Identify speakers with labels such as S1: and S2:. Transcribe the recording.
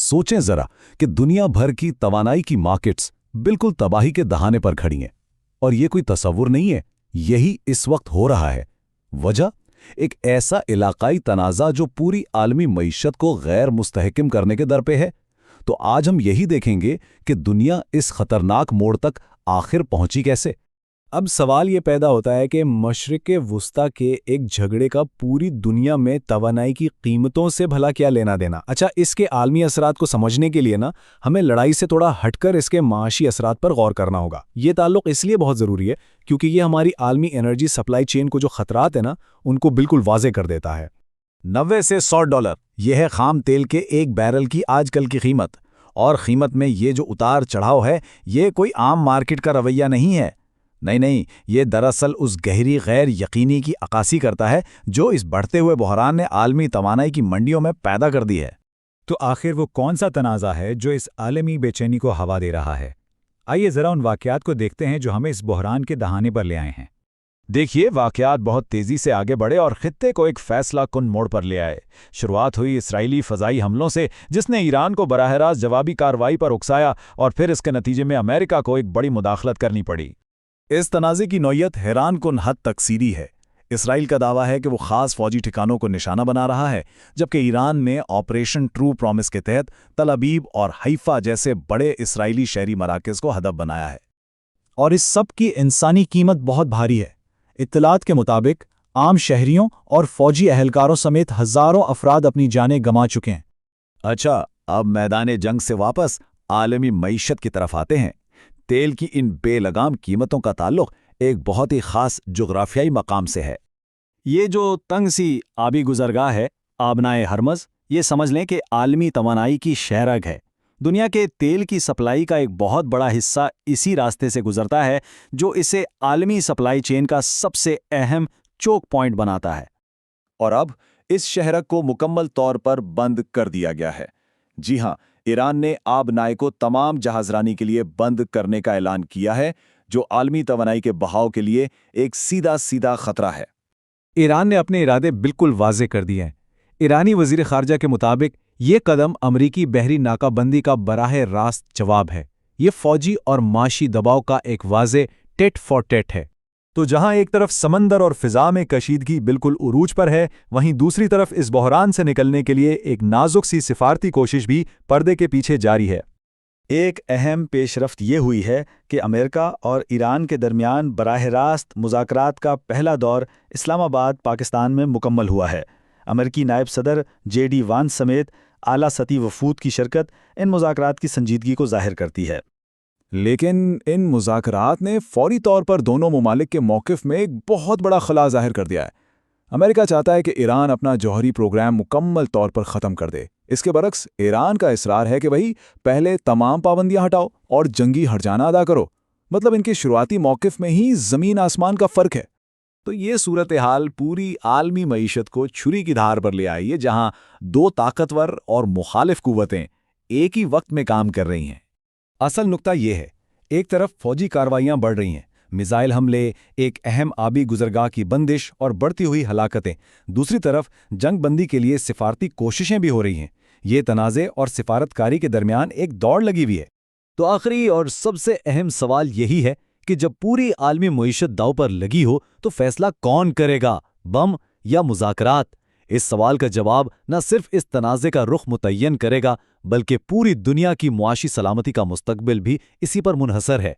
S1: सोचें जरा कि दुनिया भर की तवानाई की मार्केट्स बिल्कुल तबाही के दहाने पर खड़ी हैं। और ये कोई तसव्वुर नहीं है, यही इस वक्त हो रहा है। वजह एक ऐसा इलाकाई तनाज़ा जो पूरी आलमी मईशत को गैर मुस्तहकम करने के दर पे है। तो आज हम यही देखेंगे कि दुनिया इस खतरनाक मोड़ तक आखिर पहुंची कैसे।
S2: अब सवाल ये पैदा होता है कि मशरिक़ वुस्ता के एक झगड़े का पूरी दुनिया में तवानाई की कीमतों से भला क्या लेना देना। अच्छा, इसके आलमी असरात को समझने के लिए हमें लड़ाई से थोड़ा हटकर इसके माशी असरात पर गौर करना होगा। ये ताल्लुक़ इसलिए बहुत ज़रूरी है क्योंकि ये हमारी आलमी एनर्जी सप्लाई चेन को जो ख़तरात है उनको बिल्कुल वाज़े कर देता है।
S1: 90 से $100 यह है खाम तेल के एक बैरल की आजकल की कीमत। और कीमत में ये जो उतार चढ़ाव है, ये कोई आम मार्केट का रवैया नहीं है। नहीं, ये दरअसल उस गहरी गैर यकीनी की अक्कासी करता है जो इस बढ़ते हुए बहरान ने आलमी तवानाई की मंडियों में पैदा कर दी है।
S3: तो आखिर वो कौन सा तनाज़ा है जो इस आलमी बेचैनी को हवा दे रहा है? आइए ज़रा उन वाक़यात को देखते हैं जो हमें इस बहरान के दहाने पर ले आए हैं।
S4: देखिए, वाक़यात बहुत तेज़ी से आगे बढ़े और ख़ित्ते को एक फैसला कुन मोड़ पर ले आए। शुरुआत हुई इसराइली फ़ज़ाई हमलों से, जिसने ईरान को बराह रास्त जवाबी कार्रवाई पर उकसाया, और फिर इसके नतीजे में अमेरिका को एक बड़ी मुदाखलत करनी पड़ी।
S1: इस तनाज़े की नौयत हैरान कुन हद तक सीधी है। इसराइल का दावा है कि वो ख़ास फ़ौजी ठिकानों को निशाना बना रहा है, जबकि ईरान ने ऑपरेशन ट्रू प्रॉमिस के तहत तल अबीब और हैफा जैसे बड़े इसराइली शहरी मराकज़ को हदफ बनाया है।
S2: और इस सब की इंसानी कीमत बहुत भारी है। इत्तलात के मुताबिक आम शहरियों और फौजी अहलकारों समेत हज़ारों अफराद अपनी जानें गंवा चुके हैं।
S1: अच्छा, अब मैदान जंग से वापस आलमी मईशत की तरफ आते हैं। तेल की इन बेलगाम कीमतों का ताल्लुक एक बहुत ही ख़ास जुग़राफ़ियाई मकाम से है।
S2: ये जो तंग सी आबी गुज़रगाह है, आबनाए हरमज़, ये समझ लें कि आलमी तवानाई की शहरग है। दुनिया के तेल की सप्लाई का एक बहुत बड़ा हिस्सा इसी रास्ते से गुजरता है, जो इसे आलमी सप्लाई चेन का सबसे अहम चोक पॉइंट बनाता है।
S1: और अब इस शहरक को मुकम्मल तौर पर बंद कर दिया गया है। जी हाँ, ईरान ने आबनाए को तमाम जहाज़रानी के लिए बंद करने का ऐलान किया है, जो आलमी तवानाई के बहाव के लिए एक सीधा खतरा है।
S2: ईरान ने अपने इरादे बिल्कुल वाज़े कर दिए हैं। ईरानी वज़ीर ख़ारजा के मुताबिक ये कदम अमरीकी बहरी नाकाबंदी का बराह रास्त जवाब है। ये फ़ौजी और माशी दबाव का एक वाज़े टेट फॉर टेट है।
S3: तो जहां एक तरफ समंदर और फ़िज़ा में कशीदगी बिल्कुल उरूज पर है, वहीं दूसरी तरफ इस बहरान से निकलने के लिए एक नाजुक सी सिफारती कोशिश भी पर्दे के पीछे जारी है।
S2: एक अहम पेशरफ्त ये हुई है कि अमेरिका और ईरान के दरमियान बराह रास्त मुज़ाकरात का पहला दौर इस्लामाबाद, पाकिस्तान में मुकम्मल हुआ है। अमेरिकी नायब सदर JD वांस समेत आला सती वफूद की शिरकत इन मुज़ाकरात की संजीदगी को ज़ाहिर करती है।
S1: लेकिन इन मुज़ाकरात ने फौरी तौर पर दोनों ममालिक के मौक़िफ़ में एक बहुत बड़ा खला ज़ाहिर कर दिया है। अमेरिका चाहता है कि ईरान अपना जौहरी प्रोग्राम मुकम्मल तौर पर ख़त्म कर दे। इसके बरक्स ईरान का इसरार है कि भाई पहले तमाम पाबंदियां हटाओ और जंगी हर्जाना अदा करो। मतलब इनके शुरुआती मौक़िफ़ में ही ज़मीन आसमान का फ़र्क है। तो ये सूरत हाल पूरी आलमी मईशत को छुरी की धार पर ले आई है, जहां दो ताकतवर और मुखालिफ कुव्वतें एक ही वक्त में काम कर रही हैं। असल नुक्ता ये है, एक तरफ फौजी कार्रवाइयां बढ़ रही हैं, मिसाइल हमले, एक अहम आबी गुजरगाह की बंदिश और बढ़ती हुई हलाकतें। दूसरी तरफ जंग बंदी के लिए सिफारती कोशिशें भी हो रही हैं। ये तनाज़े और सिफारतकारी के दरमियान एक दौड़ लगी हुई है। तो आखिरी और सबसे अहम सवाल यही है कि जब पूरी आलमी मईशत दांव पर लगी हो तो फैसला कौन करेगा, बम या मुज़ाकरात? इस सवाल का जवाब न सिर्फ इस तनाज़े का रुख मुतय्यन करेगा, बल्कि पूरी दुनिया की मुआशी सलामती का मुस्तकबिल भी इसी पर मुनहसर है।